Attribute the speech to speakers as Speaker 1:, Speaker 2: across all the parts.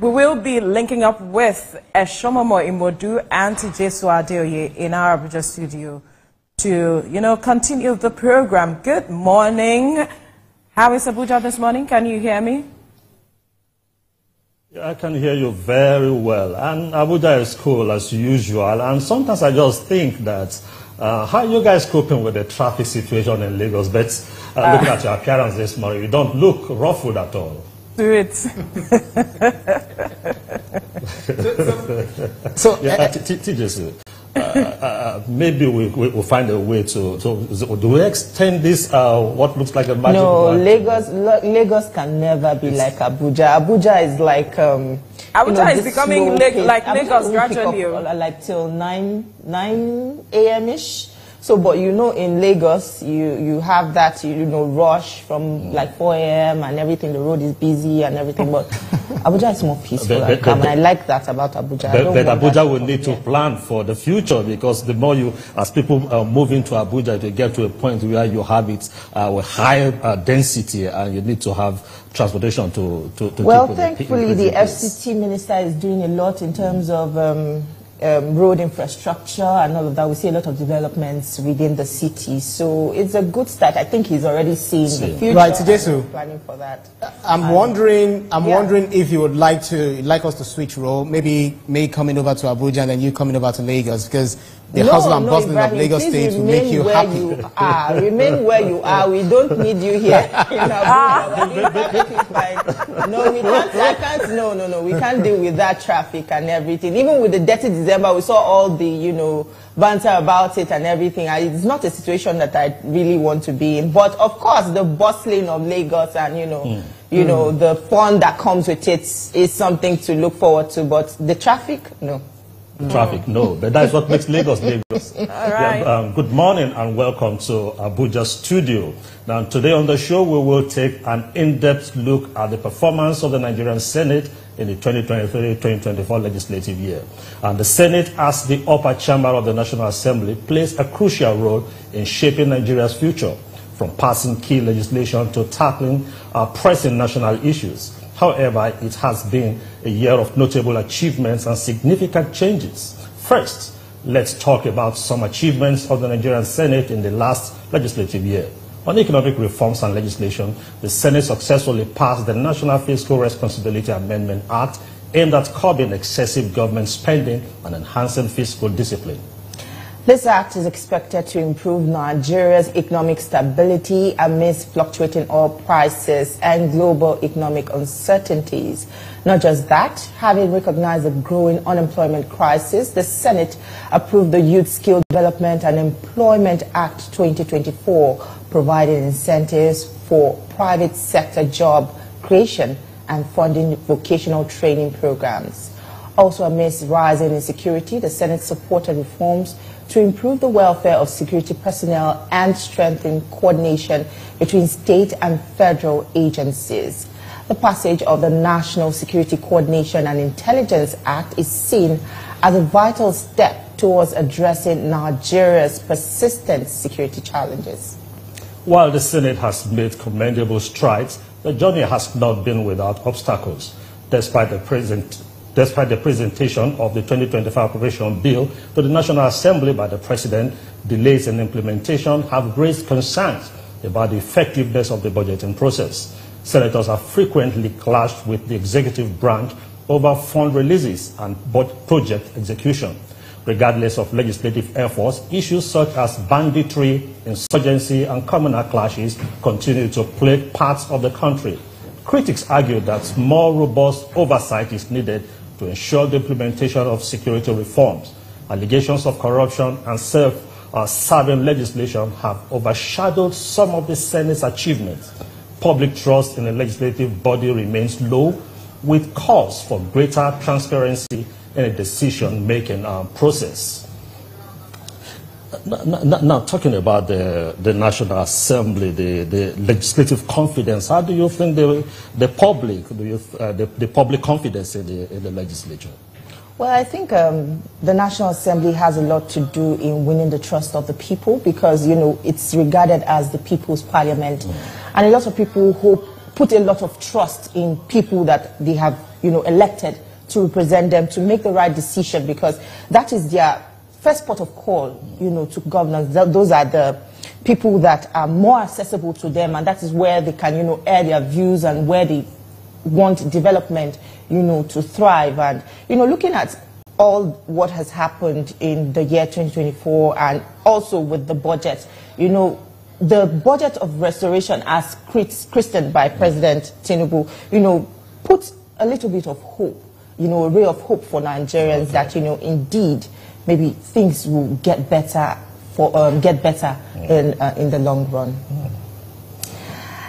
Speaker 1: We will be linking up with Eshomomo Imodu and Jesu Adeoye in our Abuja studio to, continue the program. Good morning. How is Abuja this morning? Can you hear me?
Speaker 2: I can hear you very well. And Abuja is cool as usual. And sometimes I just think that how are you guys coping with the traffic situation in Lagos? But looking at your appearance this morning, you don't look ruffled at all.
Speaker 1: Do it.
Speaker 2: So, TVC, maybe we'll find a way to do we extend this, what looks like a magic?
Speaker 3: No, Lagos can never be like Abuja. Abuja is like,
Speaker 1: Abuja is becoming like Lagos gradually.
Speaker 3: Like till 9 a.m.-ish. So, but in Lagos, you have that, rush from like 4 a.m. and everything. The road is busy and everything. But Abuja is more peaceful and calm. And I like that about Abuja.
Speaker 2: But Abuja will need to plan for the future, because the more as people move into Abuja, to get to a point where you have it with higher density, and you need to have transportation to
Speaker 3: well, thankfully, the FCT minister is doing a lot in terms of road infrastructure and all of that. We see a lot of developments within the city, so it's a good start. I think he's already seen the future.
Speaker 4: Right, Jesu,
Speaker 3: planning for that.
Speaker 4: I'm wondering if you would like us to switch role, maybe me coming over to Abuja and then you coming over to Lagos, because the hustle and bustling of Lagos State will make you happy.
Speaker 3: Remain where you are. We don't need you here in Abuja. No, we can't. No. We can't deal with that traffic and everything. Even with the dirty December, we saw all the, banter about it and everything. It's not a situation that I really want to be in. But of course, the bustling of Lagos and, the fun that comes with it is something to look forward to. But the traffic, no.
Speaker 2: Traffic, no. But that's what makes Lagos Lagos.
Speaker 1: All right.
Speaker 2: Yeah, good morning and welcome to Abuja studio. Now, today on the show, we will take an in-depth look at the performance of the Nigerian Senate in the 2023-2024 legislative year. And the Senate, as the upper chamber of the National Assembly, plays a crucial role in shaping Nigeria's future, from passing key legislation to tackling pressing national issues. However, it has been a year of notable achievements and significant changes. First, let's talk about some achievements of the Nigerian Senate in the last legislative year. On economic reforms and legislation, the Senate successfully passed the National Fiscal Responsibility Amendment Act, aimed at curbing excessive government spending and enhancing fiscal discipline.
Speaker 3: This act is expected to improve Nigeria's economic stability amidst fluctuating oil prices and global economic uncertainties. Not just that, having recognized the growing unemployment crisis, the Senate approved the Youth Skill Development and Employment Act 2024, providing incentives for private sector job creation and funding vocational training programs. Also, amidst rising insecurity, the Senate supported reforms to improve the welfare of security personnel and strengthen coordination between state and federal agencies. The passage of the National Security Coordination and Intelligence Act is seen as a vital step towards addressing Nigeria's persistent security challenges.
Speaker 2: While the Senate has made commendable strides, the journey has not been without obstacles. Despite the presentation of the 2025 Appropriation Bill to the National Assembly by the President, delays in implementation have raised concerns about the effectiveness of the budgeting process. Senators have frequently clashed with the executive branch over fund releases and project execution. Regardless of legislative efforts, issues such as banditry, insurgency, and communal clashes continue to plague parts of the country. Critics argue that more robust oversight is needed to ensure the implementation of security reforms. Allegations of corruption and self-serving legislation have overshadowed some of the Senate's achievements. Public trust in the legislative body remains low, with calls for greater transparency in the decision-making process. Now, talking about the National Assembly, the legislative confidence, how do you think the public confidence in the legislature?
Speaker 3: Well, I think the National Assembly has a lot to do in winning the trust of the people, because, it's regarded as the people's parliament. And a lot of people who put a lot of trust in people that they have, elected to represent them, to make the right decision, because that is their first port of call, to governance. Those are the people that are more accessible to them, and that is where they can, air their views and where they want development, to thrive. And, looking at all what has happened in the year 2024 and also with the budget, the budget of restoration, as christened by President Tinubu, puts a little bit of hope, a ray of hope for Nigerians that, indeed, maybe things will get better in the long run.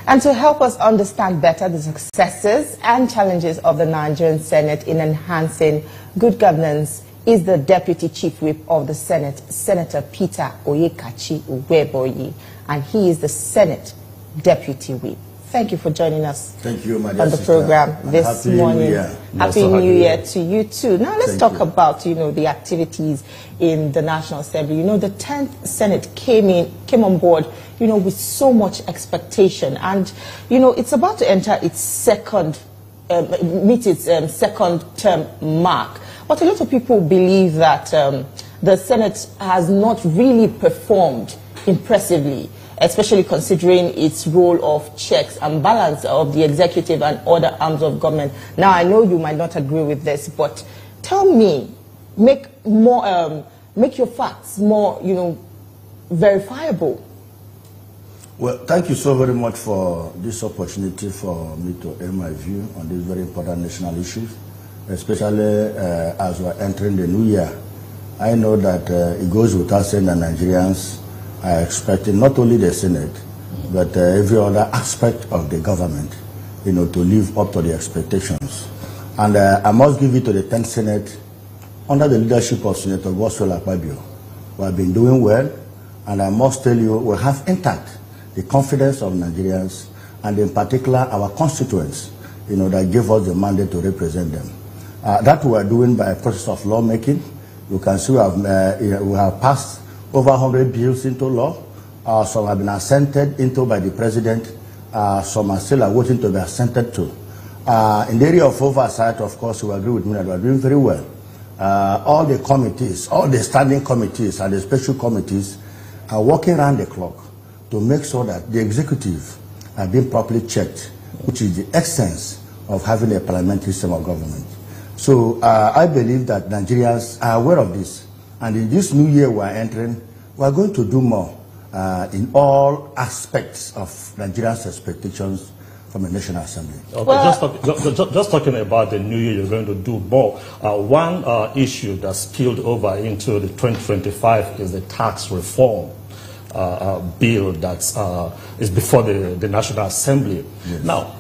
Speaker 3: And to help us understand better the successes and challenges of the Nigerian Senate in enhancing good governance is the Deputy Chief Whip of the Senate, Senator Peter Oyekachi Nwebonyi, and he is the Senate Deputy Whip. Thank you for joining us.
Speaker 5: Thank you, my
Speaker 3: on the program this morning. Happy New Year to you too. Now let's talk about the activities in the National Assembly. The 10th Senate came on board with so much expectation, and it's about to enter its second term mark. But a lot of people believe that the Senate has not really performed impressively, especially considering its role of checks and balance of the executive and other arms of government. Now, I know you might not agree with this, but tell me, make your facts more, verifiable.
Speaker 5: Well, thank you so very much for this opportunity for me to air my view on these very important national issues, especially as we're entering the new year. I know that it goes without saying that Nigerians are expecting not only the Senate, but every other aspect of the government, to live up to the expectations. And I must give it to the 10th Senate, under the leadership of Senator Godswill Akpabio. We have been doing well, and I must tell you, we have intact the confidence of Nigerians, and in particular our constituents, that gave us the mandate to represent them. That we are doing by a process of lawmaking. You can see we have passed over 100 bills into law. Some have been assented into by the president. Some are still waiting to be assented to. In the area of oversight, of course, you agree with me that we are doing very well. All the committees, all the standing committees and the special committees are working around the clock to make sure that the executive are being properly checked, which is the essence of having a parliamentary system of government. So I believe that Nigerians are aware of this. And in this new year we are entering, we are going to do more in all aspects of Nigerians' expectations from the National Assembly. Okay,
Speaker 2: well, just talking about the new year, you're going to do more. One issue that spilled over into the 2025 is the tax reform bill that is before the National Assembly.
Speaker 5: Yes.
Speaker 2: Now,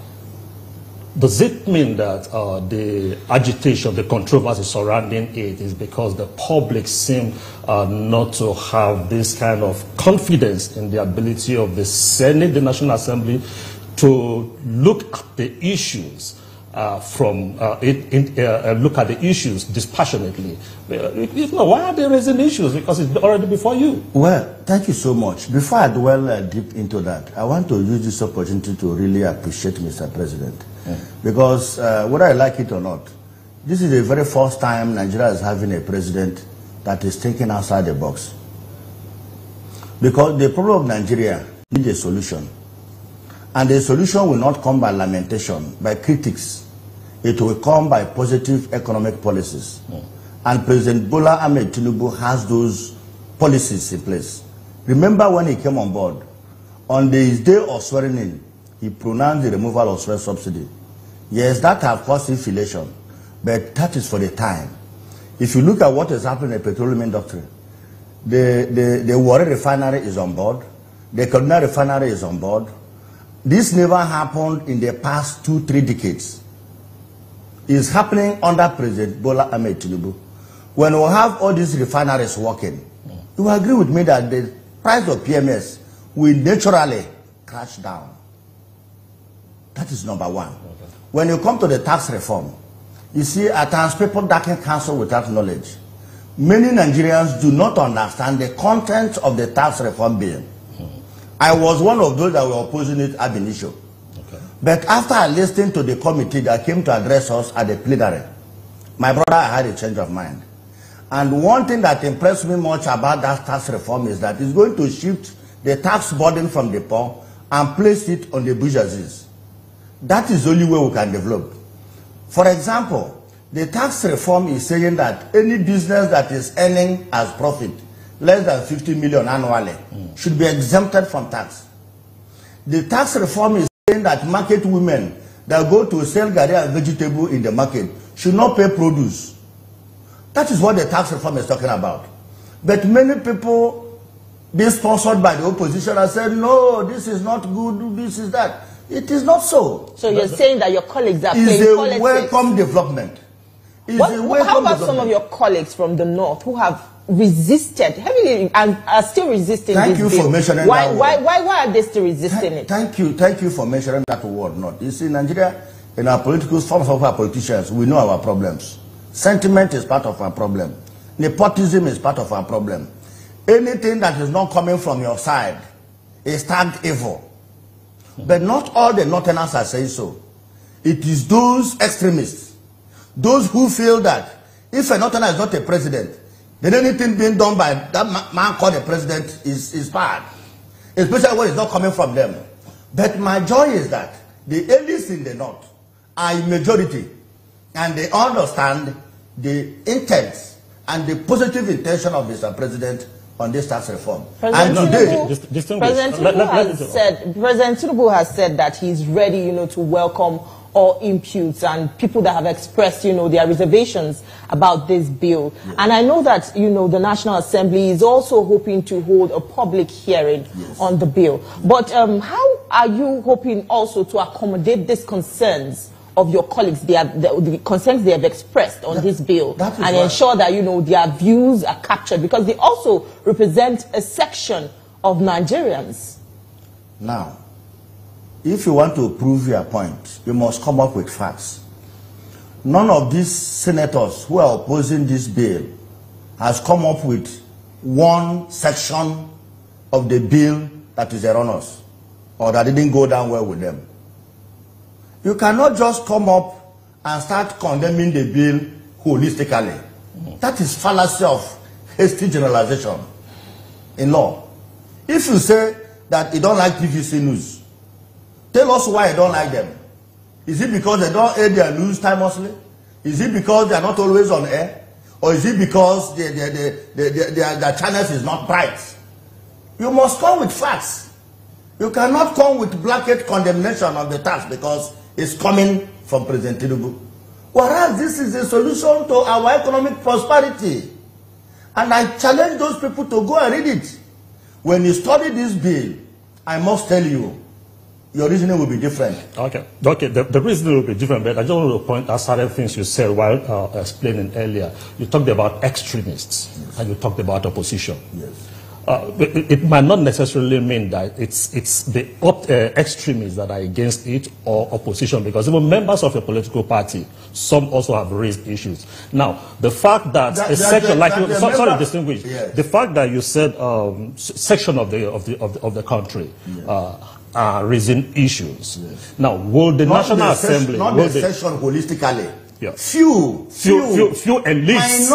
Speaker 2: does it mean that the agitation, the controversy surrounding it is because the public seem not to have this kind of confidence in the ability of the Senate, the National Assembly, to look at the issues look at the issues dispassionately? If not, why are they raising issues? Because it's already before you.
Speaker 5: Well, thank you so much. Before I dwell deep into that, I want to use this opportunity to really appreciate Mr. President. Because whether I like it or not, this is the very first time Nigeria is having a president that is thinking outside the box. Because the problem of Nigeria needs a solution. And the solution will not come by lamentation, by critics. It will come by positive economic policies. And President Bola Ahmed Tinubu has those policies in place. Remember when he came on board, on his day of swearing in, he pronounced the removal of fuel subsidy. Yes, that have caused inflation, but that is for the time. If you look at what is happening in the petroleum industry, the Warri refinery is on board, the Kaduna refinery is on board. This never happened in the past 2-3 decades. It's happening under President Bola Ahmed Tinubu. When we have all these refineries working, you agree with me that the price of PMS will naturally crash down. That is number one. Okay. When you come to the tax reform, you see at times people darken counsel without knowledge. Many Nigerians do not understand the content of the tax reform bill. I was one of those that were opposing it ab initio. Okay. But after I listened to the committee that came to address us at the plenary, my brother, I had a change of mind. And one thing that impressed me much about that tax reform is that it's going to shift the tax burden from the poor and place it on the bourgeoisie. That is the only way we can develop. For example, the tax reform is saying that any business that is earning as profit less than 50 million annually should be exempted from tax. The tax reform is saying that market women that go to sell garri and vegetable in the market should not pay produce. That is what the tax reform is talking about. But many people being sponsored by the opposition have said, no, this is not good, this is that. It is not so.
Speaker 3: So you're saying that your colleagues are playing politics?
Speaker 5: It's a welcome development.
Speaker 3: How about some of your colleagues from the north who have resisted heavily and are still resisting
Speaker 5: this
Speaker 3: bill?
Speaker 5: Thank you for mentioning that word.
Speaker 3: Why are they still resisting it?
Speaker 5: Thank you for mentioning that word. Not. You see, Nigeria, in our political, some of our politicians, we know our problems. Sentiment is part of our problem. Nepotism is part of our problem. Anything that is not coming from your side is tagged evil. But not all the northerners are saying so. It is those extremists, those who feel that if a northerner is not a president, then anything being done by that man called a president is bad. Especially when it's not coming from them. But my joy is that the elites in the north are a majority and they understand the intent and the positive intention of Mr. President on this tax reform.
Speaker 3: President Tinubu has said that he's ready, to welcome all imputes and people that have expressed, their reservations about this bill. Yes. And I know that, the National Assembly is also hoping to hold a public hearing on the bill. But how are you hoping also to accommodate these concerns of your colleagues, the concerns they have expressed on this bill, and ensure that, their views are captured, because they also represent a section of Nigerians?
Speaker 5: Now, if you want to prove your point, you must come up with facts. None of these senators who are opposing this bill has come up with one section of the bill that is erroneous or that didn't go down well with them. You cannot just come up and start condemning the bill holistically. That is fallacy of hasty generalization in law. If you say that you don't like TVC News, tell us why you don't like them. Is it because they don't air their news timelessly? Is it because they are not always on air? Or is it because their channels is not bright? You must come with facts. You cannot come with blanket condemnation of the tax because it's coming from President Tinubu. Whereas this is a solution to our economic prosperity. And I challenge those people to go and read it. When you study this bill, I must tell you, your reasoning will be different. Okay.
Speaker 2: The reasoning will be different, but I just want to point out certain things you said while explaining earlier. You talked about extremists, and you talked about opposition.
Speaker 5: Yes.
Speaker 2: It might not necessarily mean that it's the extremists that are against it or opposition, because even members of a political party, some also have raised issues. Now, the fact that a section like you, sorry, distinguish, the fact that you said section of the country are raising issues. Yes. Now, will the National Assembly,
Speaker 5: not the section holistically?
Speaker 2: Yeah.
Speaker 5: Few elites.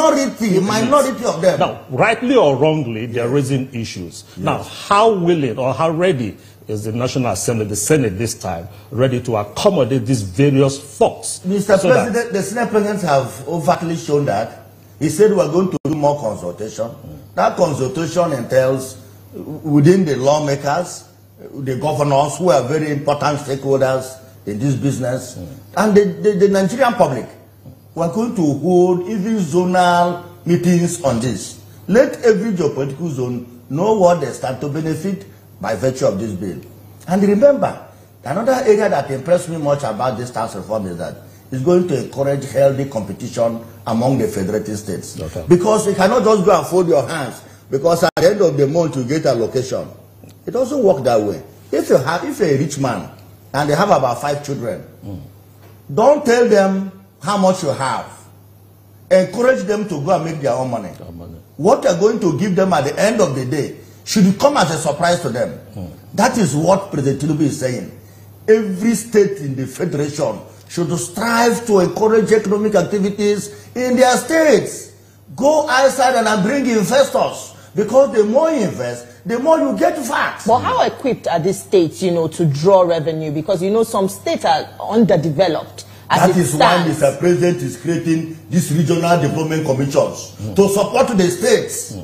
Speaker 5: Minority of them.
Speaker 2: Now, rightly or wrongly, they are raising issues. Yes. Now, how willing or how ready is the National Assembly, the Senate this time, ready to accommodate these various thoughts?
Speaker 5: Mr. President, the Senate Presidents have overtly shown that. He said we are going to do more consultation. That consultation entails within the lawmakers, the governors, who are very important stakeholders in this business, and the Nigerian public. We are going to hold even zonal meetings on this. Let every geopolitical zone know what they stand to benefit by virtue of this bill. And remember, another area that impressed me much about this tax reform is that it's going to encourage healthy competition among the federated states. Okay. Because you cannot just go and fold your hands, because at the end of the month you get allocation. It doesn't work that way. If you're a rich man and they have about 5 children, don't tell them how much you have. Encourage them to go and make their own money. What you're going to give them at the end of the day should come as a surprise to them. That is what President Tinubu is saying. every state in the federation should strive to encourage economic activities in their states. Go outside and bring investors, because the more you invest, the more you get VAT.
Speaker 3: But how equipped are these states, to draw revenue? Because, some states are underdeveloped.
Speaker 5: That is why Mr. President is creating these regional development commissions to support the states.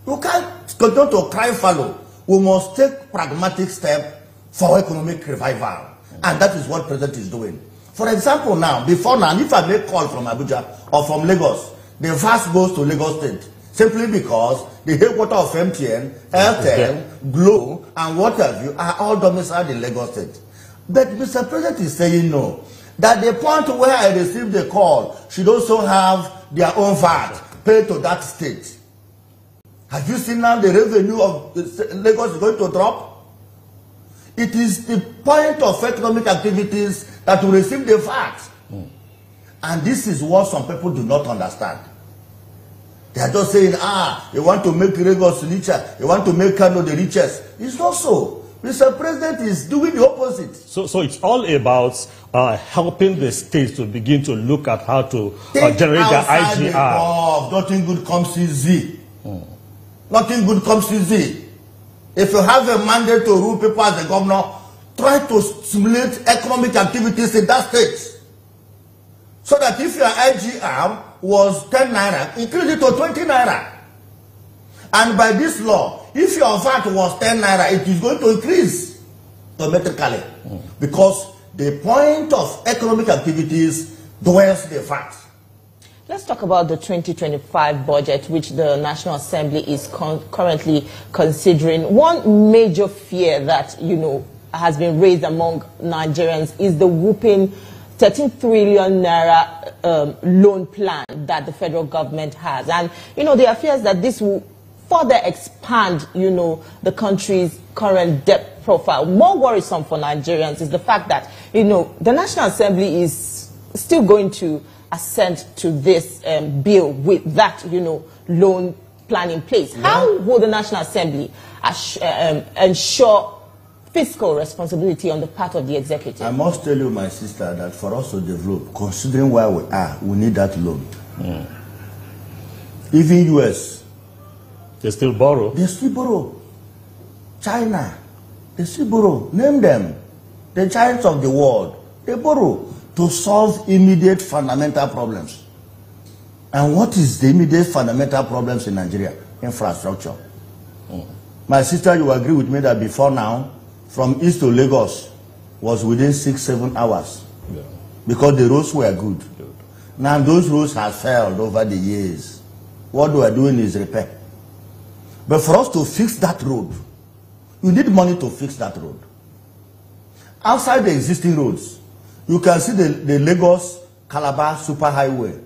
Speaker 5: You can't continue to cry fallow. We must take pragmatic steps for economic revival. And that is what the President is doing. For example, before now, if I make call from Abuja or from Lagos, the VAT goes to Lagos State. Simply because the headquarters of MTN, Airtel, Glo, and what have you are all domiciled in Lagos State. But Mr. President is saying no. That the point where I received the call should also have their own VAT paid to that state. Have you seen now the revenue of Lagos is going to drop? It is the point of economic activities that will receive the VAT. And this is what some people do not understand. They are just saying, you want to make Lagos richer, you want to make Kano the richest. It's not so. Mr. President is doing the opposite. So
Speaker 2: it's all about helping the states to begin to look at how to generate their IGR.
Speaker 5: Nothing good comes easy. Nothing good comes easy. If you have a mandate to rule people as a governor, try to stimulate economic activities in that state. So that if your IGR was 10 naira, increase it to 20 naira. And by this law, if your VAT was 10 naira, it is going to increase automatically. Because the point of economic activities dwells the VAT.
Speaker 3: Let's talk about the 2025 budget, which the National Assembly is currently considering. One major fear that, has been raised among Nigerians is the whooping 13 trillion naira loan plan that the federal government has. And, there are fears that this will further expand, the country's current debt profile. More worrisome for Nigerians is the fact that, the National Assembly is still going to assent to this bill with that, loan plan in place. Yeah. How will the National Assembly ensure fiscal responsibility on the part of the executive?
Speaker 5: I must tell you, my sister, that for us to develop, considering where we are, we need that loan. Even US,
Speaker 2: they still borrow.
Speaker 5: They still borrow. China, they still borrow. Name them. The giants of the world, they borrow to solve immediate fundamental problems. And what is the immediate fundamental problems in Nigeria? Infrastructure. My sister, you agree with me that before now, from East to Lagos was within 6-7 hours. Yeah. Because the roads were good. Now those roads have failed over the years. What we are doing is repair. But for us to fix that road, you need money to fix that road. Outside the existing roads, you can see the Lagos-Calabar superhighway.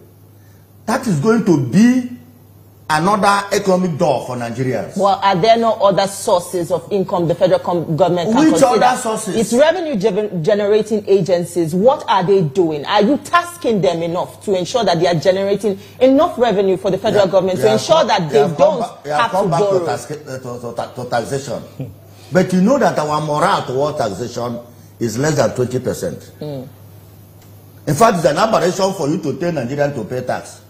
Speaker 5: That is going to be another economic door for Nigerians.
Speaker 3: Well, are there no other sources of income the federal government can consider?
Speaker 5: Which other sources?
Speaker 3: It's revenue-generating agencies. What are they doing? Are you tasking them enough to ensure that they are generating enough revenue for the federal government to ensure that they don't have to borrow?
Speaker 5: To taxation. But you know that our morale toward taxation is less than 20%. In fact, it's an aberration for you to tell Nigerians to pay tax.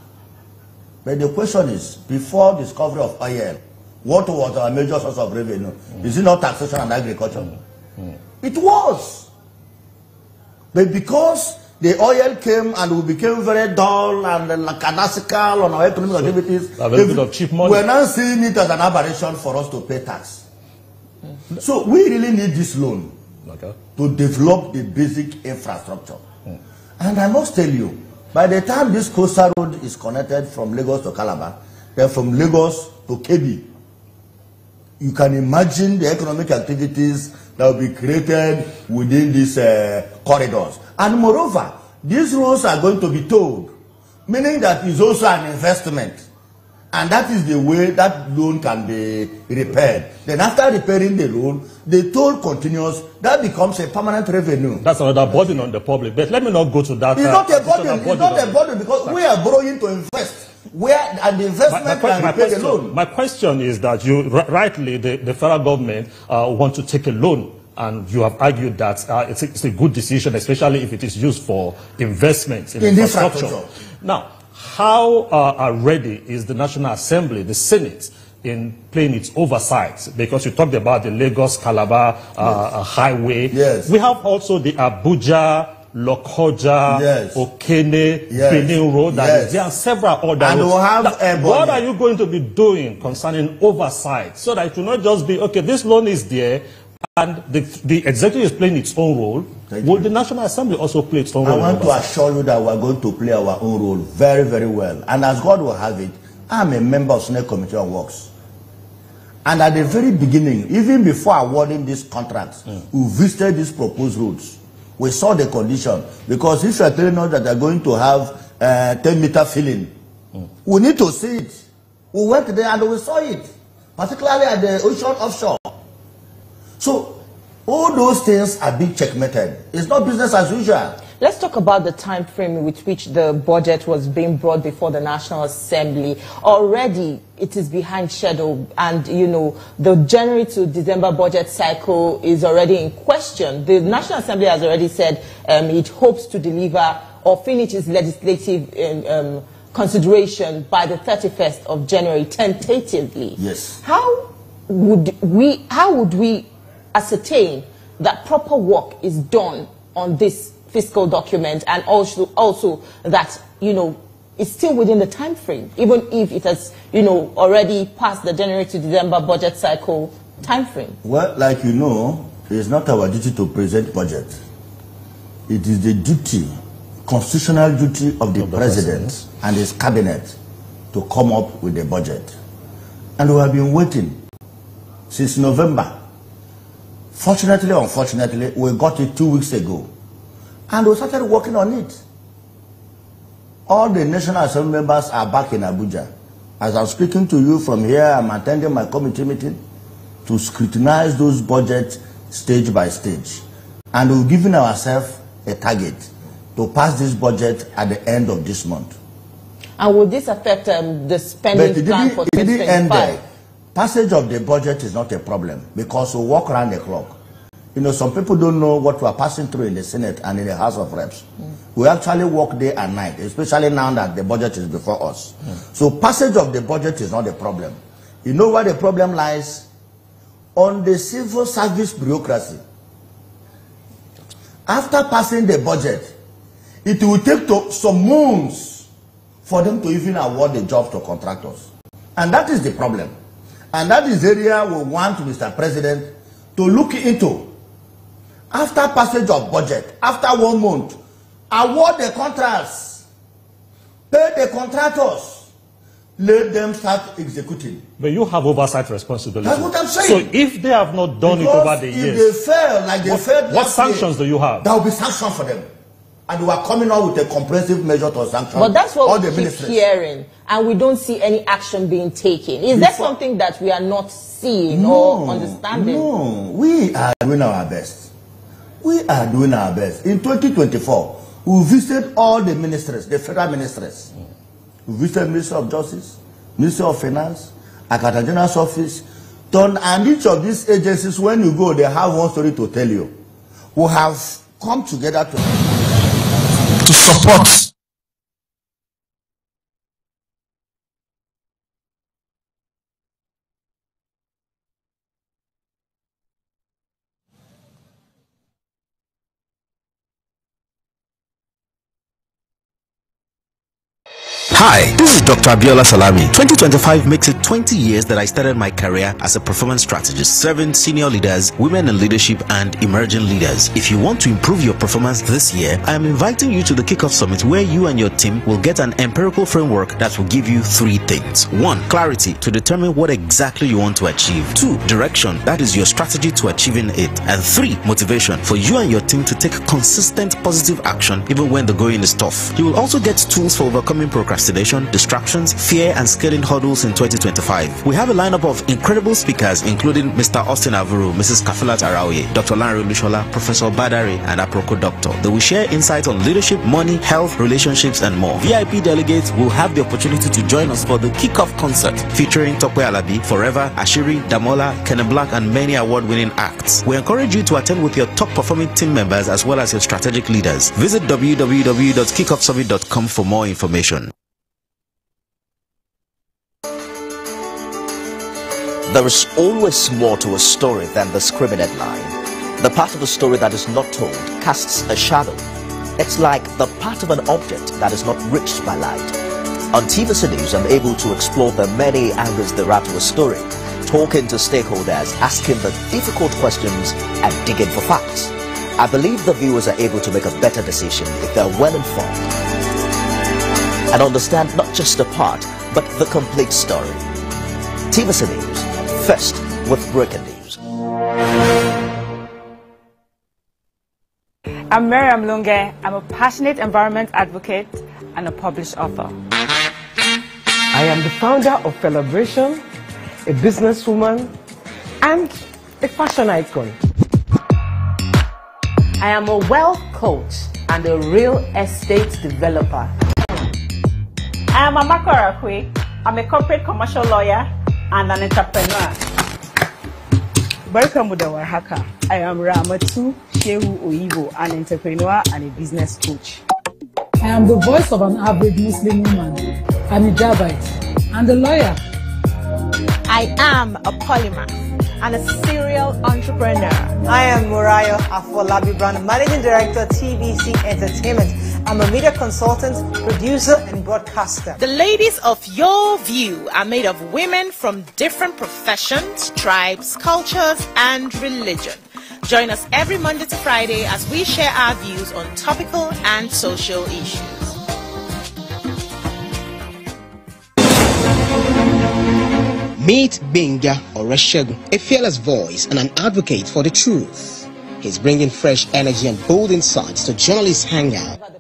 Speaker 5: But the question is, before discovery of oil, what was our major source of revenue? Is it not taxation and agriculture? It was. But because the oil came and we became very dull and lackadaisical on our economic activities,
Speaker 2: a little bit of cheap money.
Speaker 5: We're now seeing it as an aberration for us to pay tax. So we really need this loan to develop the basic infrastructure. And I must tell you, by the time this coastal road is connected from Lagos to Calabar, then from Lagos to Kebbi, you can imagine the economic activities that will be created within these corridors. And moreover, these roads are going to be towed, meaning that it's also an investment. And that is the way that loan can be repaired. Then after repairing the loan, the toll continues. That becomes a permanent revenue.
Speaker 2: That's another burden on the public. But let me not go to that.
Speaker 5: It's not a burden. It's not a burden because we are borrowing to invest. And the investment can repay the loan.
Speaker 2: My question is that you rightly, the federal government want to take a loan And you have argued that it's a good decision, especially if it is used for investments in
Speaker 5: infrastructure.
Speaker 2: Now, how ready is the National Assembly, the Senate, in playing its oversight? Because you talked about the Lagos-Calabar highway.
Speaker 5: Yes.
Speaker 2: We have also the Abuja, Lokoja,
Speaker 5: yes.
Speaker 2: Okene,
Speaker 5: yes.
Speaker 2: Benin Road.
Speaker 5: Yes.
Speaker 2: There are several other
Speaker 5: and
Speaker 2: roads.
Speaker 5: We'll have
Speaker 2: what are you going to be doing concerning oversight so that it will not just be, okay, this loan is there, and the executive is playing its own role? Will the National Assembly also play its own role?
Speaker 5: I want to assure you that we're going to play our own role very, very well. And as God will have it, I'm a member of Senate Committee on Works. And at the very beginning, even before awarding these contracts, we visited these proposed roads. We saw the condition. Because if you are telling us that they're going to have 10-meter filling, we need to see it. We went there and we saw it, particularly at the ocean offshore. So, all those things are being checkmated. It's not business as usual.
Speaker 3: Let's talk about the time frame with which the budget was being brought before the National Assembly. Already, it is behind schedule, and you know the January to December budget cycle is already in question. The National Assembly has already said it hopes to deliver or finish its legislative consideration by the 31st of January, tentatively.
Speaker 5: Yes.
Speaker 3: How would we ascertain that proper work is done on this fiscal document, and also that, you know, it's still within the time frame, even if it has, you know, already passed the January to December budget cycle time frame?
Speaker 5: Well, like you know, it's not our duty to present budget. It is the duty, constitutional duty of the president and his cabinet to come up with the budget. And we have been waiting since November. Fortunately or unfortunately, we got it 2 weeks ago. And we started working on it. All the National Assembly members are back in Abuja. As I'm speaking to you from here, I'm attending my committee meeting to scrutinize those budgets stage by stage. And we've given ourselves a target to pass this budget at the end of this month.
Speaker 3: And will this affect the spending plan for 2025?
Speaker 5: Passage of the budget is not a problem because we walk around the clock. You know, some people don't know what we are passing through in the Senate and in the House of Reps. We actually work day and night, especially now that the budget is before us. So passage of the budget is not a problem. You know where the problem lies? On the civil service bureaucracy. After passing the budget, it will take some months for them to even award the jobs to contractors. And that is the problem. And that is the area we want Mr. President to look into. After passage of budget, after 1 month, award the contracts, pay the contractors, let them start executing.
Speaker 2: But you have oversight responsibility.
Speaker 5: That's what I'm saying.
Speaker 2: So if they have not done it over the years,
Speaker 5: if they fail like they failed
Speaker 2: what sanctions do you have?
Speaker 5: There will be sanctions for them. And we are coming out with a comprehensive measure to sanction.
Speaker 3: But that's what
Speaker 5: all
Speaker 3: we keep hearing, and we don't see any action being taken. Is there something that we are not seeing or understanding?
Speaker 5: No, we are doing our best. We are doing our best. In 2024, we visited all the ministries, the federal ministries. We visited Ministry of Justice, Ministry of Finance, Accountant General's office. And each of these agencies, when you go, they have one story to tell you. We have come together to support.
Speaker 6: Hi, this is Dr. Abiola Salami. 2025 makes it 20 years that I started my career as a performance strategist, serving senior leaders, women in leadership, and emerging leaders. If you want to improve your performance this year, I am inviting you to the Kickoff Summit, where you and your team will get an empirical framework that will give you 3 things. 1. Clarity to determine what exactly you want to achieve. 2. Direction, that is your strategy to achieving it. And 3. Motivation for you and your team to take consistent positive action even when the going is tough. You will also get tools for overcoming procrastination procrastination, distractions, fear, and scaling hurdles in 2025. We have a lineup of incredible speakers, including Mr. Austin Avuru, Mrs. Kafilat Araoye, Dr. Lanre Lushola, Professor Badari, and Aproko Doctor. They will share insights on leadership, money, health, relationships, and more. VIP delegates will have the opportunity to join us for the kickoff concert featuring Tope Alabi, Forever, Ashiri, Damola, Kenneth Black, and many award-winning acts. We encourage you to attend with your top-performing team members as well as your strategic leaders. Visit www.kickoffsummit.com for more information.
Speaker 7: There is always more to a story than the scribbling line. The part of the story that is not told casts a shadow. It's like the part of an object that is not reached by light. On TVC News, I'm able to explore the many angles there are to a story, talking to stakeholders, asking the difficult questions, and digging for facts. I believe the viewers are able to make a better decision if they're well informed and understand not just a part, but the complete story. TVC News, first with breaking news.
Speaker 8: I'm Miriam Lunge. I'm a passionate environment advocate and a published author.
Speaker 9: I am the founder of Celebration, a businesswoman, and a fashion icon.
Speaker 10: I am a wealth coach and a real estate developer.
Speaker 8: I am Amaka Rakwe. I'm a corporate commercial lawyer and an entrepreneur.
Speaker 11: Welcome to our hacker. I am Ramatu Shehu Oyibo, an entrepreneur and a business coach.
Speaker 12: I am the voice of an average Muslim woman, an hijabite, and a lawyer.
Speaker 13: I am a polymath and a serial entrepreneur.
Speaker 14: I am Murayo Afolabi Brand, Managing Director, TVC Entertainment. I'm a media consultant, producer, and broadcaster.
Speaker 15: The ladies of your view are made of women from different professions, tribes, cultures, and religion. Join us every Monday to Friday as we share our views on topical and social issues.
Speaker 16: Meet Benga Oreshegun, a fearless voice and an advocate for the truth. He's bringing fresh energy and bold insights to journalists' hangout.
Speaker 5: I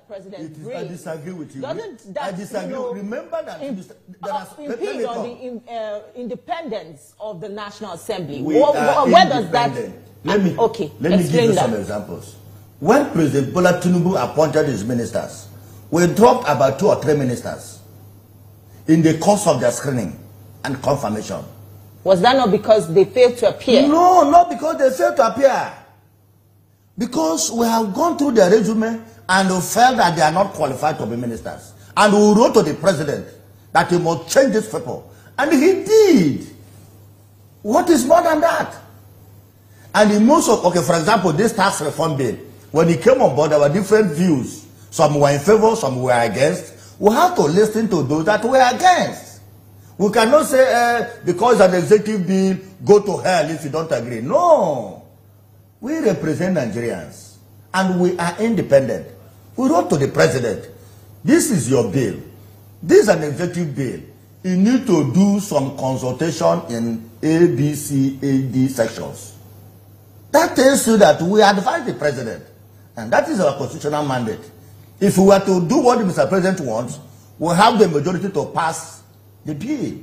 Speaker 5: disagree with you.
Speaker 3: Doesn't that,
Speaker 5: I disagree. Remember that
Speaker 3: impede on the independence of the National Assembly?
Speaker 5: Where
Speaker 3: does that?
Speaker 5: Let me give you some examples. When President Bola Tinubu appointed his ministers, we dropped about 2 or 3 ministers in the course of their screening and confirmation.
Speaker 3: Was that not because they failed to appear?
Speaker 5: No, not because they failed to appear. Because we have gone through their resume and we felt that they are not qualified to be ministers. And we wrote to the president that he must change these people. And he did. What is more than that? And in most of, okay, for example, this tax reform bill, when it came on board, there were different views. Some were in favor, some were against. We have to listen to those that were against. We cannot say, because an executive bill, go to hell if you don't agree. No. We represent Nigerians, and we are independent. We wrote to the president, this is your bill. This is an executive bill. You need to do some consultation in A, B, C, A, D sections. That tells you that we advise the president, and that is our constitutional mandate. If we were to do what Mr. President wants, we'll have the majority to pass the bill,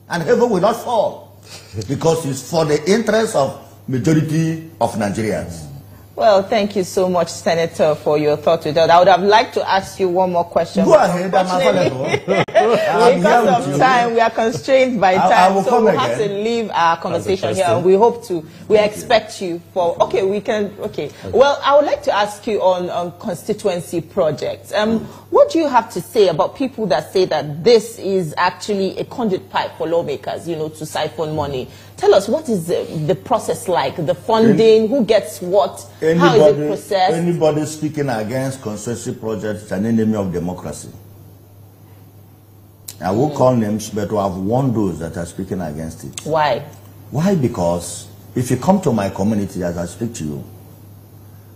Speaker 5: and heaven will not fall, because it's for the interest of majority of Nigerians.
Speaker 3: Well, thank you so much, Senator, for your thoughts with that. I would have liked to ask you one more question.
Speaker 5: Go ahead, I'm available.
Speaker 3: Because of time, we are constrained by time, so we'll have to leave our conversation here. And we expect you for, okay. Well, I would like to ask you on constituency projects. What do you have to say about people that say that this is actually a conduit pipe for lawmakers, to siphon money? Tell us, what is the process like? The funding, who gets what, how is it processed?
Speaker 5: Anybody speaking against constituency projects is an enemy of democracy. I will call names, but we have warned those that are speaking against it.
Speaker 3: Why?
Speaker 5: Why? Because if you come to my community as I speak to you,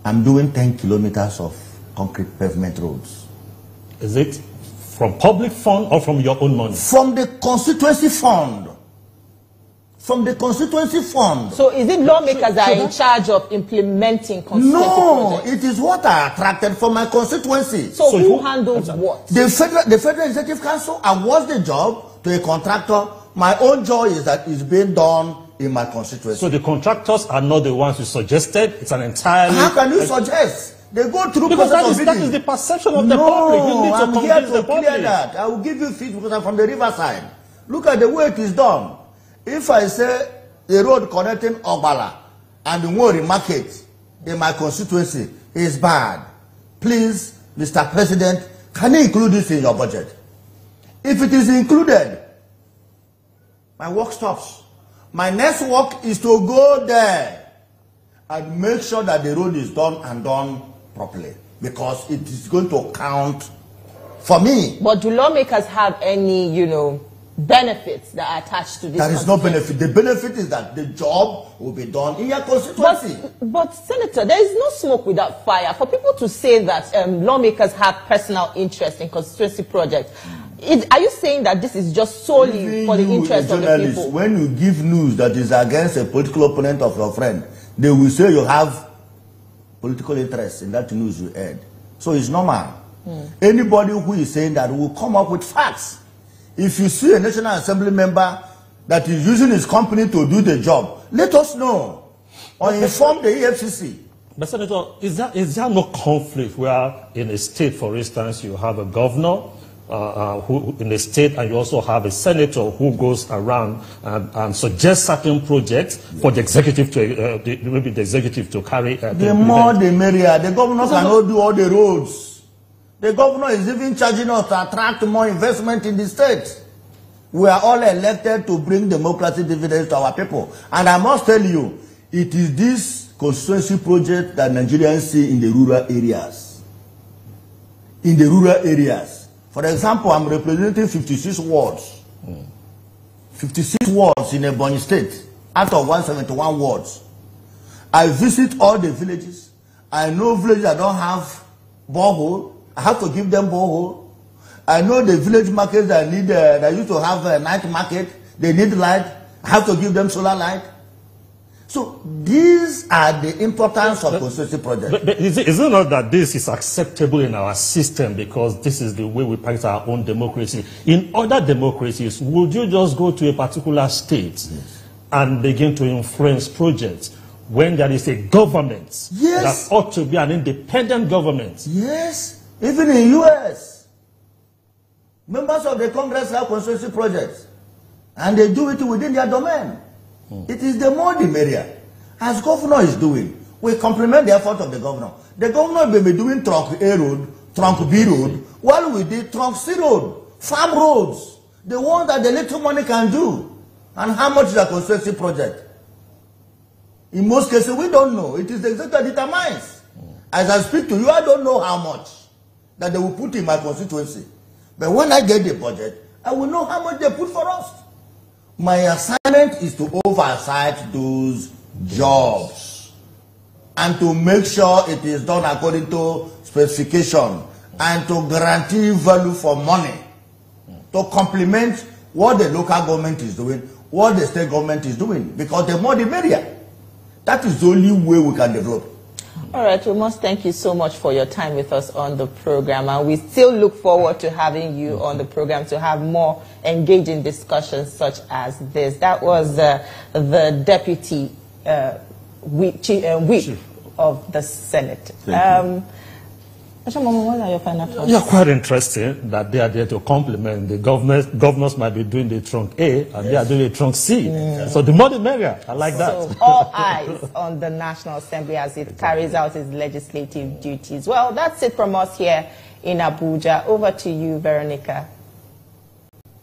Speaker 5: I'm doing 10 kilometers of concrete pavement roads.
Speaker 2: Is it from public fund or from your own money?
Speaker 5: From the constituency fund. from the constituency fund.
Speaker 3: So is it lawmakers that are in charge of implementing constituency projects?
Speaker 5: No, it is what I attracted from my constituency.
Speaker 3: So who handles what?
Speaker 5: The Federal Executive Council awards the job to a contractor. My own joy is that it's being done in my constituency.
Speaker 2: So the contractors are not the ones you suggested. It's an entirely...
Speaker 5: How can you suggest? They go through
Speaker 2: because
Speaker 5: process
Speaker 2: that is the perception of the public. You need to
Speaker 5: I'm here to
Speaker 2: the
Speaker 5: clear that. I will give you feet because I'm from the riverside. Look at the way it is done. If I say the road connecting Ogbala and the Nwori market in my constituency is bad, please, Mr. President, can you include this in your budget? If it is included, my work stops. My next work is to go there and make sure that the road is done and done properly, because it is going to count for me.
Speaker 3: But do lawmakers have any, benefits that are attached to this?
Speaker 5: There is no benefit. The benefit is that the job will be done in your constituency.
Speaker 3: But Senator, there is no smoke without fire. For people to say that lawmakers have personal interest in constituency projects, are you saying that this is just solely for the interest of the people?
Speaker 5: When you give news that is against a political opponent of your friend, they will say you have political interest in that news you heard. So it's normal. Anybody who is saying that will come up with facts. If you see a National Assembly member that is using his company to do the job, let us know or inform the EFCC.
Speaker 2: But Senator, is there no conflict where in a state, for instance, you have a governor who in a state, and you also have a senator who goes around and suggests certain projects for the executive to maybe the executive to carry?
Speaker 5: The more the merrier. The governor cannot do all the roads. The governor is even charging us to attract more investment in the state. We are all elected to bring democratic dividends to our people. And I must tell you, it is this constituency project that Nigerians see in the rural areas. In the rural areas. For example, I'm representing 56 wards. 56 wards in Nwebonyi state, out of 171 wards. I visit all the villages. I know villages that don't have borehole. I have to give them borehole. I know the village markets that need, that used to have a night market, they need light. I have to give them solar light. So these are the importance of constituency projects.
Speaker 2: But is it not that this is acceptable in our system because this is the way we practice our own democracy? In other democracies, would you just go to a particular state and begin to influence projects when there is a government that ought to be an independent government?
Speaker 5: Yes. Even in US, members of the Congress have constituency projects, and they do it within their domain. It is the more the merrier. As governor is doing, we compliment the effort of the governor. The governor may be doing trunk A road, trunk B road, while we did trunk C road, farm roads, the one that the little money can do. And how much is a constituency project? In most cases, we don't know. It is the executive that determines. As I speak to you, I don't know how much that they will put in my constituency. But when I get the budget, I will know how much they put for us. My assignment is to oversight those jobs and to make sure it is done according to specification and to guarantee value for money, to complement what the local government is doing, what the state government is doing, because the more the merrier. That is the only way we can develop.
Speaker 3: All right, we must thank you so much for your time with us on the program, and we still look forward to having you on the program to have more engaging discussions such as this. That was the Deputy Whip of the Senate. What are your final thoughts?
Speaker 2: Yeah, quite interesting that they are there to complement the governors might be doing the trunk A and they are doing the trunk C. So the more the merrier. I like that.
Speaker 3: So all eyes on the National Assembly as it carries out its legislative duties. Well, that's it from us here in Abuja. Over to you, Veronica.